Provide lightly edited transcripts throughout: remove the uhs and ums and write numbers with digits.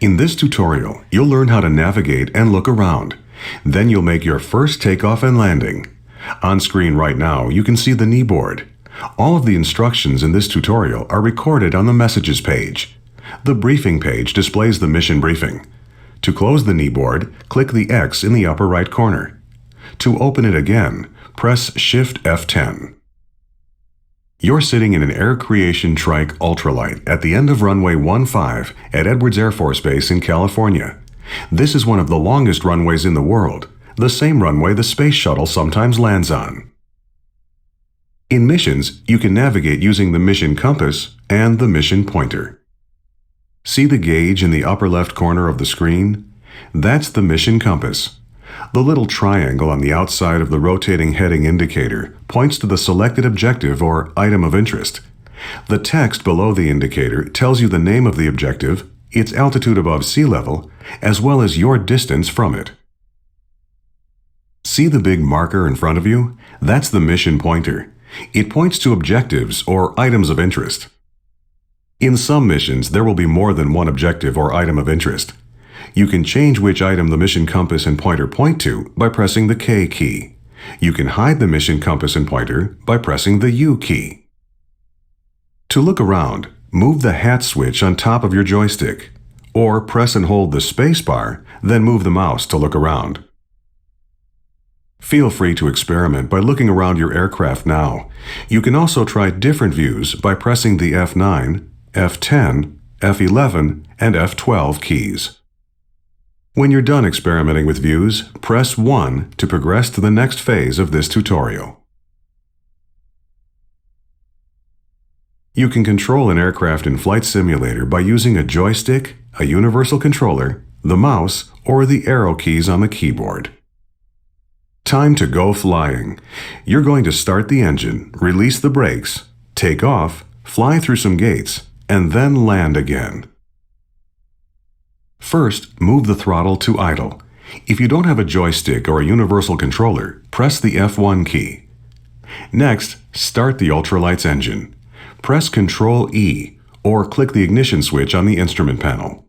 In this tutorial, you'll learn how to navigate and look around. Then you'll make your first takeoff and landing. On screen right now, you can see the kneeboard. All of the instructions in this tutorial are recorded on the Messages page. The Briefing page displays the mission briefing. To close the kneeboard, click the X in the upper right corner. To open it again, press Shift F10. You're sitting in an Air Creation Trike Ultralight at the end of runway 15 at Edwards Air Force Base in California. This is one of the longest runways in the world, the same runway the Space Shuttle sometimes lands on. In missions, you can navigate using the mission compass and the mission pointer. See the gauge in the upper left corner of the screen? That's the mission compass. The little triangle on the outside of the rotating heading indicator points to the selected objective or item of interest. The text below the indicator tells you the name of the objective, its altitude above sea level, as well as your distance from it. See the big marker in front of you? That's the mission pointer. It points to objectives or items of interest. In some missions, there will be more than one objective or item of interest. You can change which item the mission compass and pointer point to by pressing the K key. You can hide the mission compass and pointer by pressing the U key. To look around, move the hat switch on top of your joystick, or press and hold the space bar, then move the mouse to look around. Feel free to experiment by looking around your aircraft now. You can also try different views by pressing the F9, F10, F11, and F12 keys. When you're done experimenting with views, press 1 to progress to the next phase of this tutorial. You can control an aircraft in Flight Simulator by using a joystick, a universal controller, the mouse, or the arrow keys on the keyboard. Time to go flying. You're going to start the engine, release the brakes, take off, fly through some gates, and then land again. First, move the throttle to idle. If you don't have a joystick or a universal controller, press the F1 key. Next, start the ultralight's engine. Press Ctrl E or click the ignition switch on the instrument panel.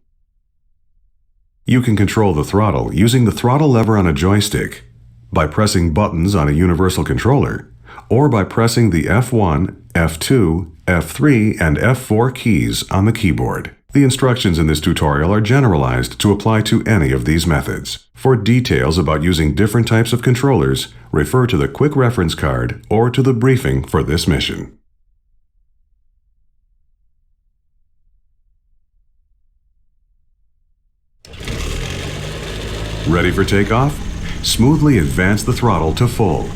You can control the throttle using the throttle lever on a joystick, by pressing buttons on a universal controller, or by pressing the F1, F2, F3, and F4 keys on the keyboard. The instructions in this tutorial are generalized to apply to any of these methods. For details about using different types of controllers, refer to the quick reference card or to the briefing for this mission. Ready for takeoff? Smoothly advance the throttle to full.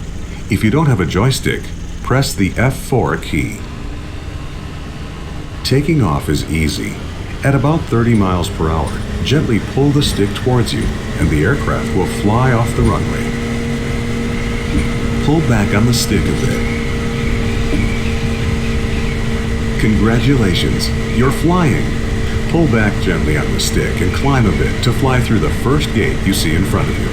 If you don't have a joystick, press the F4 key. Taking off is easy. At about 30 miles per hour, gently pull the stick towards you, and the aircraft will fly off the runway. Pull back on the stick a bit. Congratulations, you're flying! Pull back gently on the stick and climb a bit to fly through the first gate you see in front of you.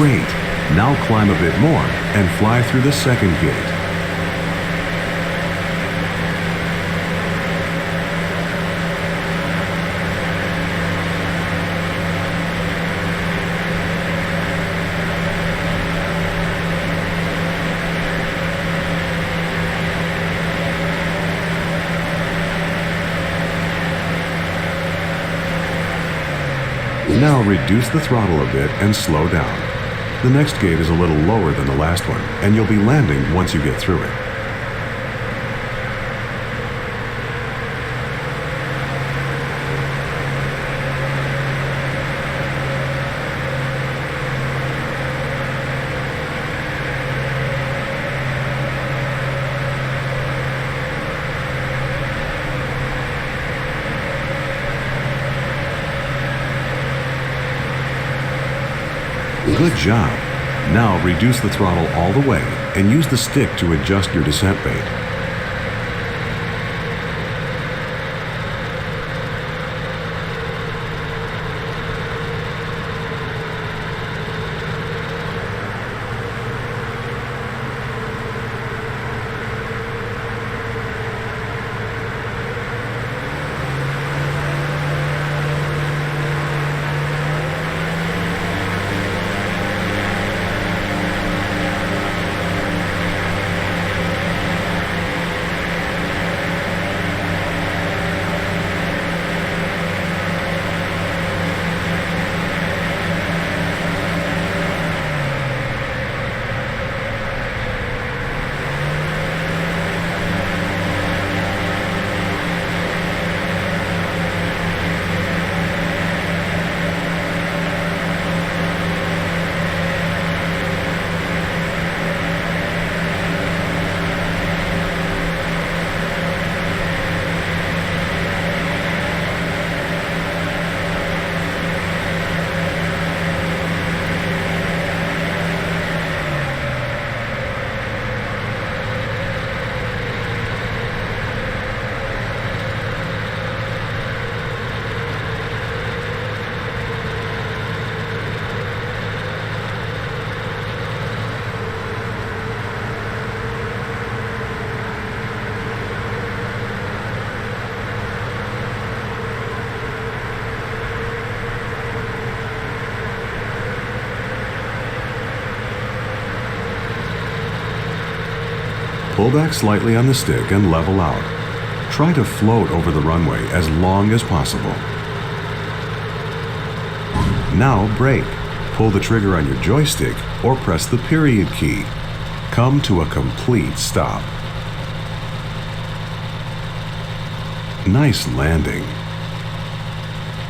Great! Now climb a bit more and fly through the second gate. Now reduce the throttle a bit and slow down. The next gate is a little lower than the last one, and you'll be landing once you get through it. Good job. Now reduce the throttle all the way and use the stick to adjust your descent bait. Pull back slightly on the stick and level out. Try to float over the runway as long as possible. Now brake. Pull the trigger on your joystick or press the period key. Come to a complete stop. Nice landing.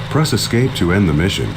Press escape to end the mission